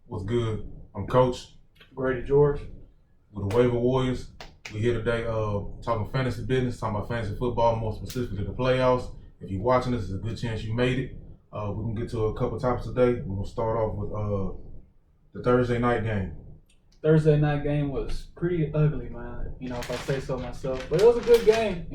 What's good? I'm Coach Grady George. with the Waiver Warriorz. We here today talking fantasy business, talking about fantasy football, more specifically the playoffs. If you're watching this, there's a good chance you made it. We're going to get to a couple topics today. We're going to start off with the Thursday night game. Thursday night game was pretty ugly, man. If I say so myself. But it was a good game.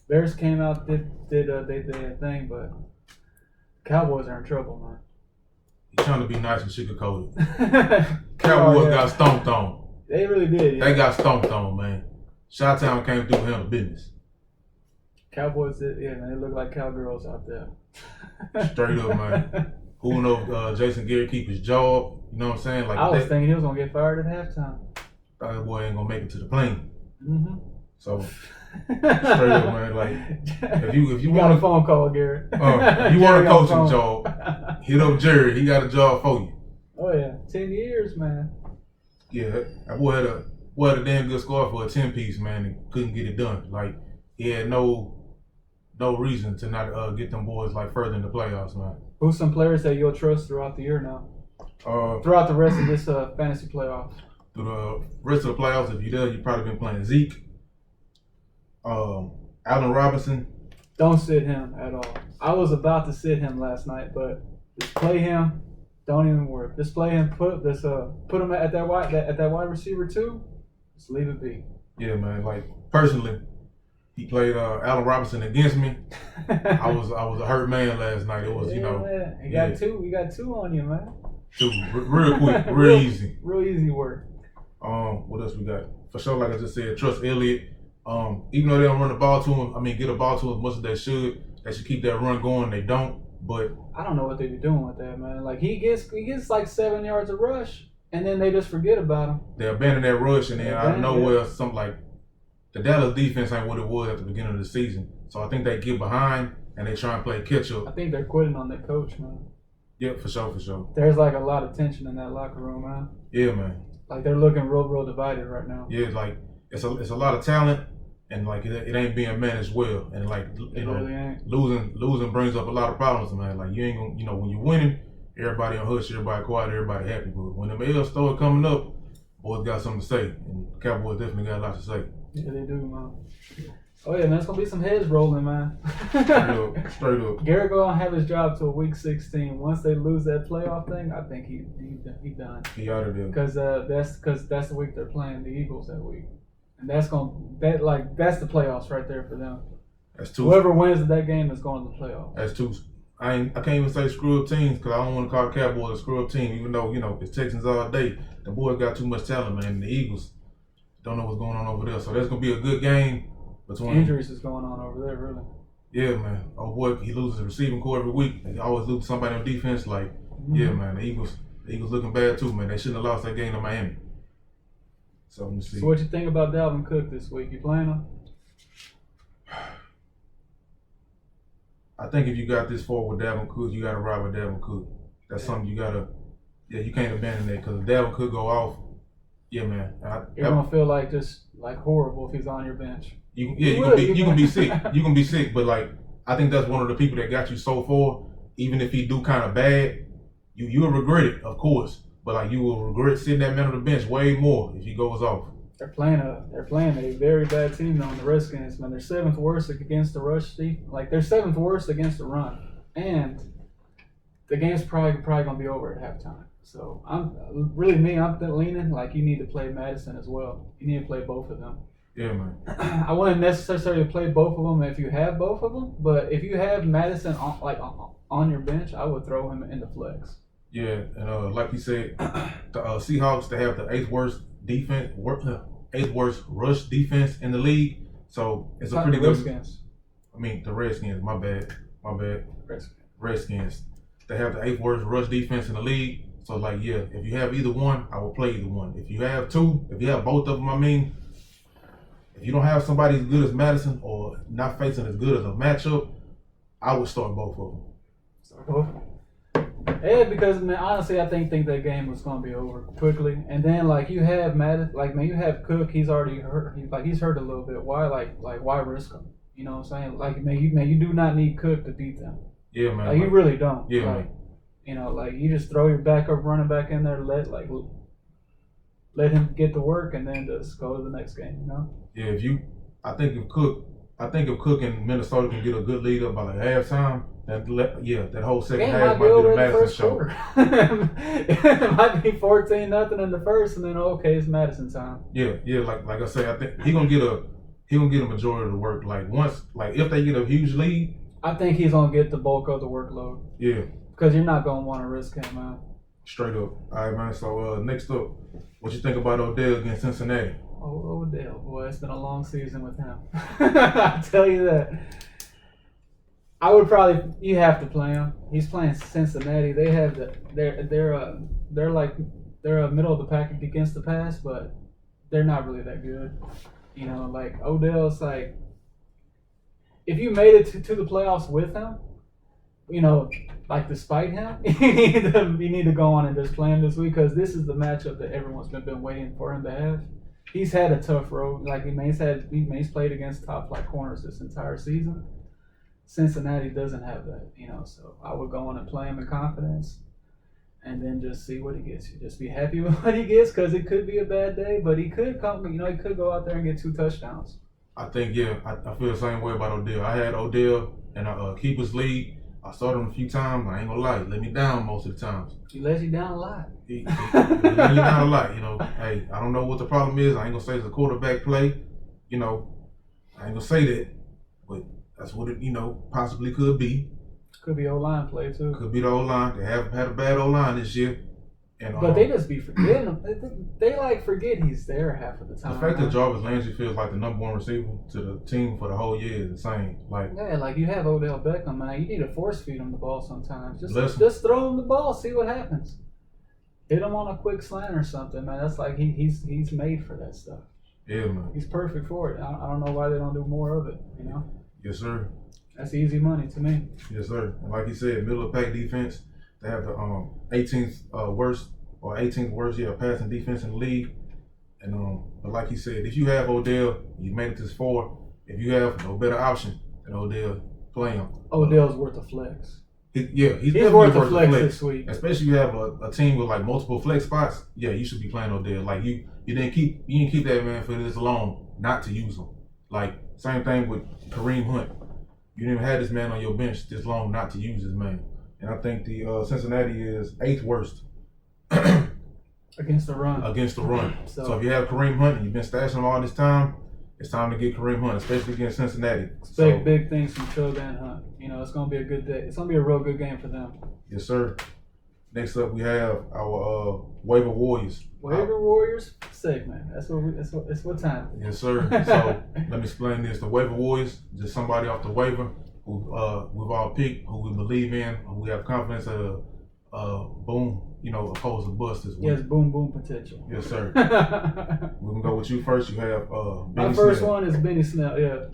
Bears came out, did their thing, but Cowboys are in trouble, man. He's trying to be nice and sugarcoated. Cowboys got stomped on. They really did. Yeah. They got stomped on, man. Chi-Town came through and handled business. Cowboys did, yeah, man. They look like cowgirls out there. Straight up, man. Who knows Jason Garrett keep his job? You know what I'm saying? Like I was thinking he was going to get fired at halftime. That boy ain't going to make it to the plane. Mm-hmm. So, straight up, man. Like, if you got want a phone call, Garrett. If you want a coaching job, hit up Jerry. He got a job for you. Oh, yeah. 10 years, man. Yeah, that boy had a damn good score for a 10-piece, man, and couldn't get it done. Like, he had no reason to not get them boys, like, further in the playoffs, man. Who's some players that you'll trust throughout the year now? Throughout the rest of this fantasy playoffs? Through the rest of the playoffs, if you're there, you've probably been playing Zeke, Allen Robinson. Don't sit him at all. I was about to sit him last night, but just play him. Don't even worry. Just play him. Put him at that wide receiver too. Just leave it be. Yeah, man. Like personally, he played Allen Robinson against me. I was a hurt man last night. It was Man. We got two on you, man. Two real quick, real easy. Real easy work. What else we got? For sure, like I just said, trust Elliott. Even though they don't run the ball to him, get a ball to him as much as they should. They should keep that run going. They don't. But I don't know what they be doing with that, man. Like he gets like 7 yards of rush, and then they just forget about him. They abandon that rush, and then out of nowhere, something like the Dallas defense ain't what it was at the beginning of the season. So I think they get behind and they try and play catch up. I think they're quitting on their coach, man. Yeah, for sure. There's like a lot of tension in that locker room, man. Yeah, man. Like they're looking real divided right now. Yeah, like it's a lot of talent, and like it ain't being managed well, and like really ain't. losing brings up a lot of problems, man. Like you ain't gonna, when you're winning, everybody on hush, everybody quiet, everybody happy. But when the L's start coming up, boys got something to say, and Cowboys definitely got a lot to say. Yeah, they do, man. Oh yeah, man, it's gonna be some heads rolling, man. Straight up. Garrett gonna have his job till week 16. Once they lose that playoff thing, I think he done. He out of there. Because that's the week they're playing the Eagles that week, and that's the playoffs right there for them. That's two. Whoever wins that game is going to the playoffs. That's two. I can't even say screw up teams because I don't want to call the Cowboys a screw up team, even though it's Texans all day. The boys got too much talent, man. And the Eagles don't know what's going on over there, so that's gonna be a good game. Between injuries is going on over there, really. Yeah, man. Oh boy, he loses a receiving core every week. They always lose somebody on defense. Like, yeah, man. The Eagles looking bad too, man. They shouldn't have lost that game to Miami. So let me see. So what you think about Dalvin Cook this week? You playing him? I think if you got this far with Dalvin Cook, you got to ride with Dalvin Cook. That's something you gotta. Yeah, you can't abandon that because if Dalvin Cook go off, yeah, man. You're gonna feel like just like horrible if he's on your bench. You can be sick. You can be sick, but like I think that's one of the people that got you so far. Even if he do kind of bad, you'll regret it, of course. But like you will regret sitting that man on the bench way more if he goes off. They're playing a very bad team on the Redskins, man. They're 7th worst against the rush. Like they're 7th worst against the run, and the game's probably gonna be over at halftime. So I'm leaning like you need to play Madison as well. You need to play both of them. Yeah, man. I wouldn't necessarily play both of them if you have both of them, but if you have Madison on your bench, I would throw him in the flex. Yeah, and like you said, the Seahawks, they have the 8th worst defense, 8th worst rush defense in the league. So it's a pretty good. Redskins. The Redskins. My bad. Redskins. They have the 8th worst rush defense in the league. So like, yeah, if you have either one, I will play either one. If you have both of them, if you don't have somebody as good as Madison or not facing as good as a matchup, I would start both of them. Start both of them. Yeah, because man, honestly, I think that game was gonna be over quickly. And then like you have Madison, you have Cook. He's already hurt. He's hurt a little bit. Why why risk him? You know what I'm saying? Like you do not need Cook to beat them. Yeah, man. Like you really don't. Yeah, like, man. You know, like you just throw your backup running back in there, let him get to work, and then just go to the next game. You know. Yeah, I think if Cook and Minnesota can get a good lead up by like halftime, that whole second Game half might be over in the Madison first show. quarter. It might be 14-0 in the first, and then okay, it's Madison time. Yeah, like I say, I think he gonna get a majority of the work. Like if they get a huge lead, I think he's gonna get the bulk of the workload. Yeah, because you're not gonna want to risk him out. Straight up. All right, man. So next up, what you think about Odell against Cincinnati? Oh, Odell, boy, it's been a long season with him. I tell you that. You have to play him. He's playing Cincinnati. They have they're a middle of the pack against the pass, but they're not really that good. You know, like Odell's like, if you made it to the playoffs with him, you know, like despite him, you need to go on and just play him this week, because this is the matchup that everyone's been waiting for him to have. He's had a tough road. Like he's played against top flight corners this entire season. Cincinnati doesn't have that, you know. So I would go on and play him in confidence, and then just see what he gets. You just be happy with what he gets, because it could be a bad day, but he could come. You know, he could go out there and get 2 touchdowns. I think I feel the same way about Odell. I had Odell in a keeper's league. I started him a few times. I ain't gonna lie, he let me down most of the times. He let you down a lot. He let me down a lot. You know, hey, I don't know what the problem is. I ain't gonna say it's a quarterback play. You know, I ain't gonna say that, but that's what it, possibly could be. Could be O-line play too. Could be the O-line. They have had a bad O-line this year. But they just be forgetting him. They like forget he's there half of the time. The fact that Jarvis Landry feels like the #1 receiver to the team for the whole year is insane. Like you have Odell Beckham, man. You need to force feed him the ball sometimes. Just throw him the ball, see what happens. Hit him on a quick slant or something, man. That's like he's made for that stuff. Yeah, man. He's perfect for it. I don't know why they don't do more of it. You know. Yes, sir. That's easy money to me. Yes, sir. And like you said, middle of the pack defense. They have the 18th worst passing defense in the league. And but like you said, if you have Odell, you made it to 4. If you have no better option than Odell, play him. Odell's worth a flex. He's definitely worth a flex this week. Especially if you have a team with like multiple flex spots. Yeah, you should be playing Odell. Like you didn't keep that man for this long not to use him. Like same thing with Kareem Hunt. You didn't have this man on your bench this long not to use this man. And I think the Cincinnati is 8th worst against the run. So if you have Kareem Hunt and you've been stashing him all this time, it's time to get Kareem Hunt, especially against Cincinnati. Expect big things from Chubb and Hunt. You know, it's going to be a good day. It's going to be a real good game for them. Yes, sir. Next up, we have our Waiver Warriors. Waiver Warriors segment. That's what time. Yes, sir. So let me explain this. The Waiver Warriors, just somebody off the waiver who we've all picked, who we believe in, who we have confidence boom, opposed to bust this week. Yes, boom potential. Yes, sir. We're gonna go with you first. You have Benny My first Snell. one is Benny Snell. Yeah,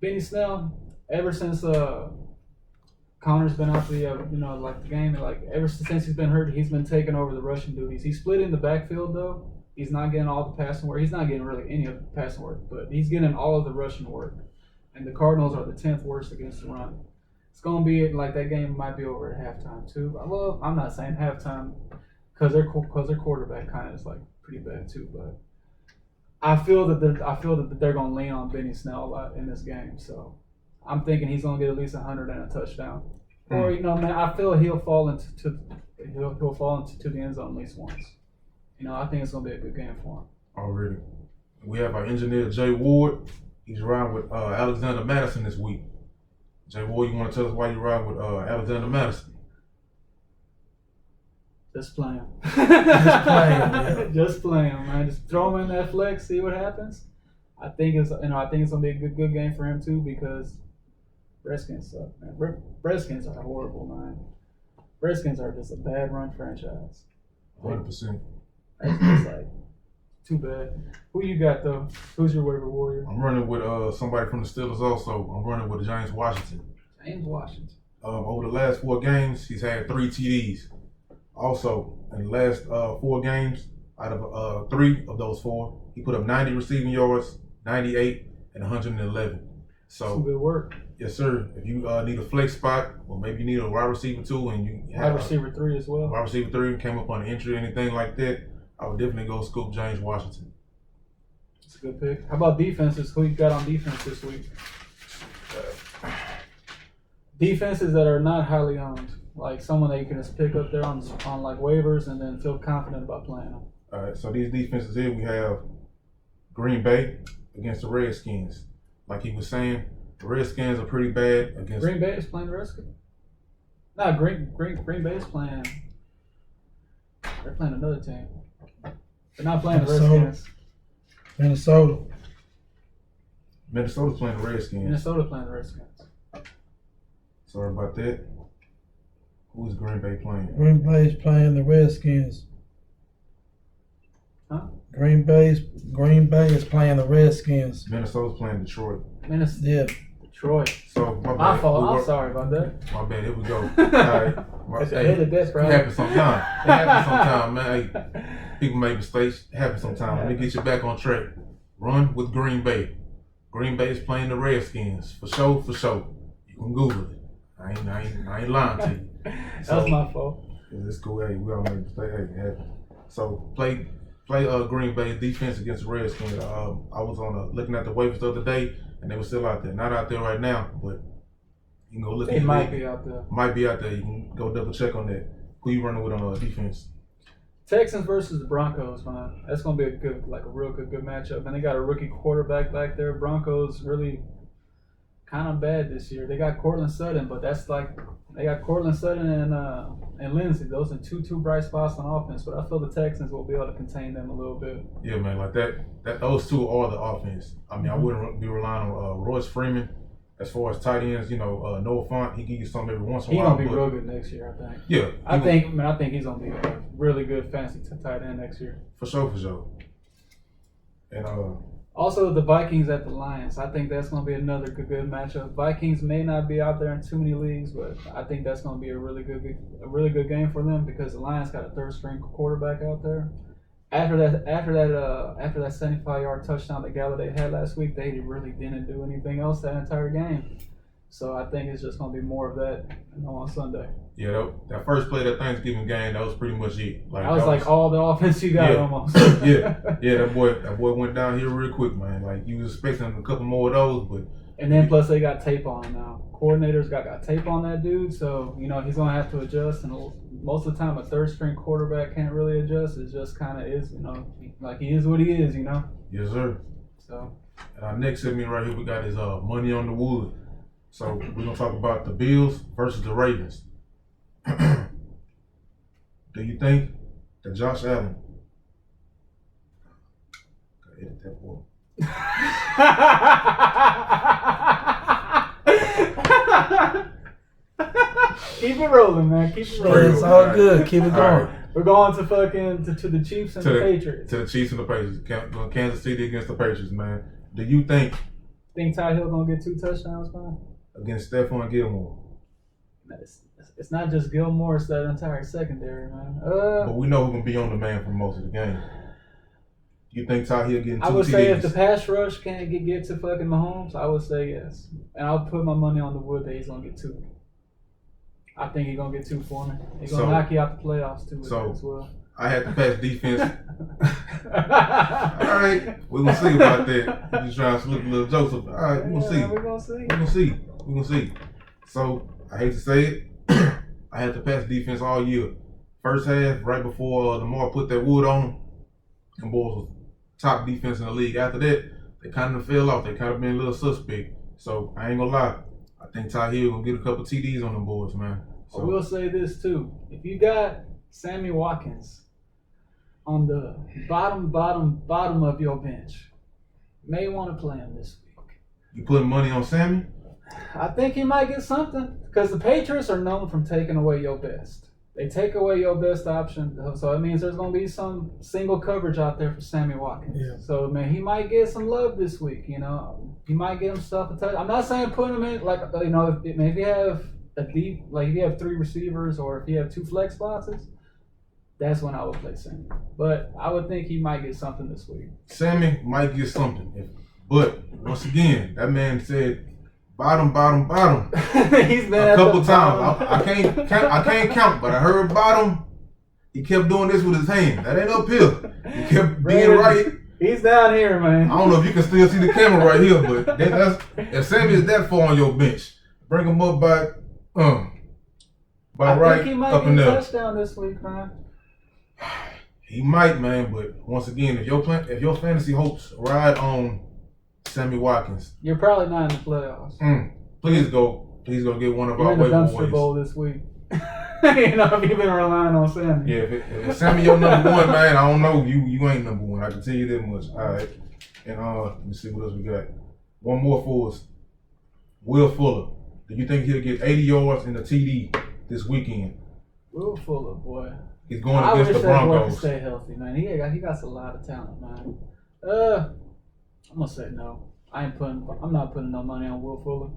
Benny Snell. Ever since Connor's been out the the game, ever since he's been hurt, he's been taking over the rushing duties. He's split in the backfield though. He's not getting all the passing work. He's not getting really any of the passing work, but he's getting all of the rushing work. And the Cardinals are the 10th worst against the run. It's gonna be like that game might be over at halftime too. Well, I'm not saying halftime because their quarterback kind of is like pretty bad too, but I feel that they're gonna lean on Benny Snell a lot in this game. So I'm thinking he's gonna get at least 100 and a touchdown. Or I feel he'll fall into the end zone at least once. I think it's gonna be a good game for him. Already, we have our engineer Jay Ward. He's riding with Alexander Madison this week. Jay Ward, you want to tell us why you ride with Alexander Madison? Just play him. Man. Just play him, man. Just throw him in that flex, see what happens. I think it's gonna be a good game for him too, because Redskins suck, man. Redskins are horrible, man. Redskins are just a bad run franchise. 100%. It's like too bad. Who you got though? Who's your waiver warrior? I'm running with somebody from the Steelers also. I'm running with James Washington. James Washington. Over the last 4 games, he's had 3 TDs. Also, in the last 4 games, out of 3 of those 4, he put up 90 receiving yards, 98, and 111. So some good work. Yes, sir. If you need a flex spot, or maybe you need a wide receiver too, and you Wide receiver 3 as well. Wide receiver 3 came up on an injury or anything like that, I would definitely go scoop James Washington. That's a good pick. How about defenses? Who you got on defense this week? Defenses that are not highly owned, like someone that you can just pick up there on like waivers and then feel confident about playing them. All right, so these defenses here, we have Green Bay against the Redskins. Like he was saying, the Redskins are pretty bad against. Green Bay is playing the Redskins? No, Green Bay is playing. They're playing another team. They're not playing the Redskins. Minnesota's playing the Redskins. Minnesota playing the Redskins. Sorry about that. Who's Green Bay playing? Green Bay's playing the Redskins. Huh? Green Bay is playing the Redskins. Minnesota's playing Detroit. Yeah. Detroit. So my fault. I'm sorry about that. My bad. Here we go. All right. It happens sometimes, man. Hey, people make mistakes. It happens sometimes. Let me get you back on track. Run with Green Bay. Green Bay is playing the Redskins for sure. You can Google it. I ain't lying to you. So, that's my fault. It's cool. Hey, we all make mistakes. Hey, it happens. So play Green Bay defense against the Redskins. I was looking at the waivers the other day, and they were still out there. Not out there right now, but you can go look. It might be out there. Might be out there. You can go double check on that. Who you running with on defense? Texans versus the Broncos, man. That's gonna be a real good matchup. And they got a rookie quarterback back there. Broncos really kind of bad this year. They got Cortland Sutton, but they got Cortland Sutton and Lindsey. Those are two bright spots on offense. But I feel the Texans will be able to contain them a little bit. Yeah, man, like that. Those two are the offense. I mean, I wouldn't be relying on Royce Freeman as far as tight ends. Noah Fant, he give you some every once in a while. He's gonna be real good next year, I think. Yeah, I think he's gonna be a really good fantasy tight end next year. For sure. And also the Vikings at the Lions. I think that's gonna be another good matchup. Vikings may not be out there in too many leagues, but I think that's gonna be a really good game for them because the Lions got a third string quarterback out there. After that 75-yard touchdown that Galladay had last week, they really didn't do anything else that entire game. So I think it's just going to be more of that on Sunday. Yeah, that first play of that Thanksgiving game, that was pretty much it. That was all the offense you got almost. yeah, that boy went down here real quick, man. Like you was expecting a couple more of those, but. And then plus they got tape on him now. Coordinators got tape on that dude, so he's gonna have to adjust. And most of the time, a third string quarterback can't really adjust. It just kind of is, like he is what he is, Yes, sir. So. And our next segment right here, we got is money on the wood. So we're gonna talk about the Bills versus the Ravens. Do you think that Josh Allen? Gotta edit that boy. Keep it rolling, man. Keep it rolling. It's all good. Keep it going. Right. We're going to to the Chiefs and the Patriots. To the Chiefs and the Patriots. Kansas City against the Patriots, man. Do you think Ty Hill gonna get 2 touchdowns, man? Against Stephon Gilmore? It's not just Gilmore; it's that entire secondary, man. But we know who's gonna be on the man for most of the game. You think Ty Hill getting 2 TDs? I would say if the pass rush can't get to fucking Mahomes, I would say yes. And I'll put my money on the wood that he's going to get 2. I think he's going to get 2 for me. He's going to knock you out the playoffs too as well. I had to pass defense. All right. We're going to see about that. We're just trying to slip a little jokes. All right, we're going to see. We're going to see. So, I hate to say it. I had to pass defense all year. First half, right before Lamar put that wood on him, them boys was top defense in the league. After that, they kind of fell off. They kind of been a little suspect. So I ain't gonna lie. I think Ty Hill gonna get a couple TDs on them boys, man. So I will say this too: if you got Sammy Watkins on the bottom of your bench, you may want to play him this week. You putting money on Sammy? I think he might get something because the Patriots are known from taking away your best. They take away your best option, so it means there's going to be some single coverage out there for Sammy Watkins. Yeah. So, man, he might get some love this week, He might get himself a touch. I'm not saying put him in, if you have if you have 3 receivers or if you have 2 flex spots, that's when I would play Sammy. But I would think he might get something this week. Sammy might get something. But, once again, that man said Bottom. He's been A at couple the times. bottom. I can't count, but I heard bottom. He kept doing this with his hand. That ain't uphill. He kept being right. He's down here, man. I don't know if you can still see the camera right here, but that's if Sammy is that far on your bench, bring him up by I right think he might up get in a there. touchdown this week, man. He might, man, but once again, if your fantasy hopes ride on Sammy Watkins, You're probably not in the playoffs. please go get one of You're our in the waiver dumpster warriors. bowl this week. You know, if you've been relying on Sammy. Yeah, if Sammy your number one, man, I don't know. You ain't number one. I can tell you that much. All right. And let me see what else we got. One more for us. Will Fuller. Do you think he'll get 80 yards in the TD this weekend? Will Fuller, boy. He's going I against wish the that boy could Broncos. stay healthy, man. He got a lot of talent, man. I'm gonna say no. I'm not putting no money on Will Fuller.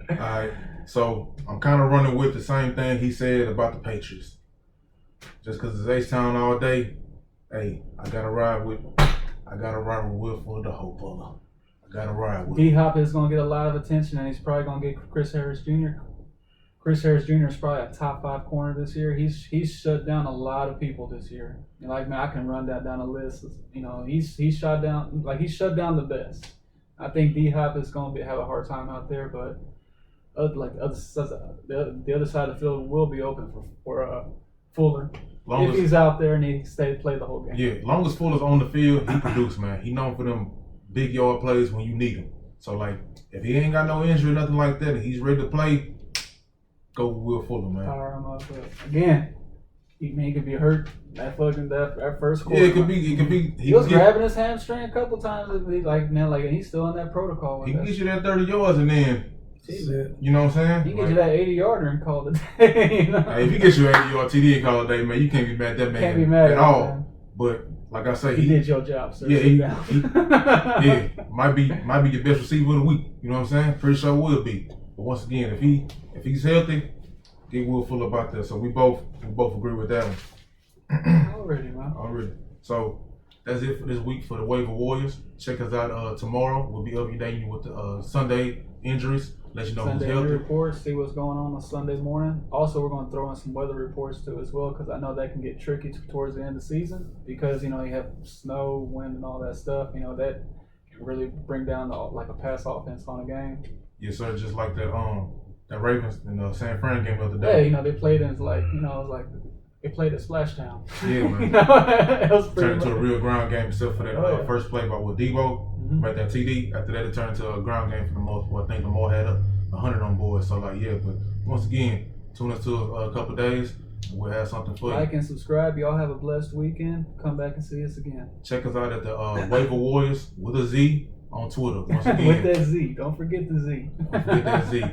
All right. So I'm kind of running with the same thing he said about the Patriots. Just because it's H-Town all day, hey, I gotta ride with Will Fuller, the Hope Fuller. I gotta ride with him. D-Hop is gonna get a lot of attention, and he's probably gonna get Chris Harris Jr. Chris Harris Jr. is probably a top 5 corner this year. He's shut down a lot of people this year. And like, man, I can run that down a list. You know, he's shut down the best. I think D-Hop is gonna have a hard time out there, but the other side of the field will be open for Fuller if he's out there and he play the whole game. Yeah, long as Fuller's on the field, he produce, man. He known for them big yard plays when you need him. So like, if he ain't got no injury, nothing like that, and he's ready to play, go with Will Fuller, man. Power him up, but again, he could be hurt that first quarter. Yeah, it could be. He was grabbing his hamstring a couple times. And he's still in that protocol. He can get you that 30 yards, and then you know what I'm saying? He can get you that 80-yarder and call it a day. You know? Hey, if he gets you 80 yard TD and call it a day, man, you can't be mad at that man Can't be mad at all. Man. But like I say, He did your job, sir. Yeah, yeah, might be your best receiver of the week. You know what I'm saying? Pretty sure will be. But once again, if he's healthy, get Will Fuller about that. So we both agree with that one. Already. So that's it for this week for the Waiver Warriors. Check us out tomorrow. We'll be updating you with the Sunday injuries. Let you know Sunday who's healthy. reports, see what's going on Sunday morning. Also, we're going to throw in some weather reports too as well, because I know that can get tricky towards the end of the season, because you have snow, wind, and all that stuff. That can really bring down a pass offense on a game. Yes, sir. Just like that Ravens and San Fran game the other day. Yeah, they played in they played at Splash Town. Yeah, man. It was turned into a real ground game, except for that first play by Debo. Made that TD. After that, it turned into a ground game for the most part. I think Lamar had 100 on board. So, but once again, tune us to a couple days. We'll have something for you. Like and subscribe. Y'all have a blessed weekend. Come back and see us again. Check us out at the Waiver Warriors with a Z on Twitter. Once again. With that Z. Don't forget the Z. Don't forget that Z.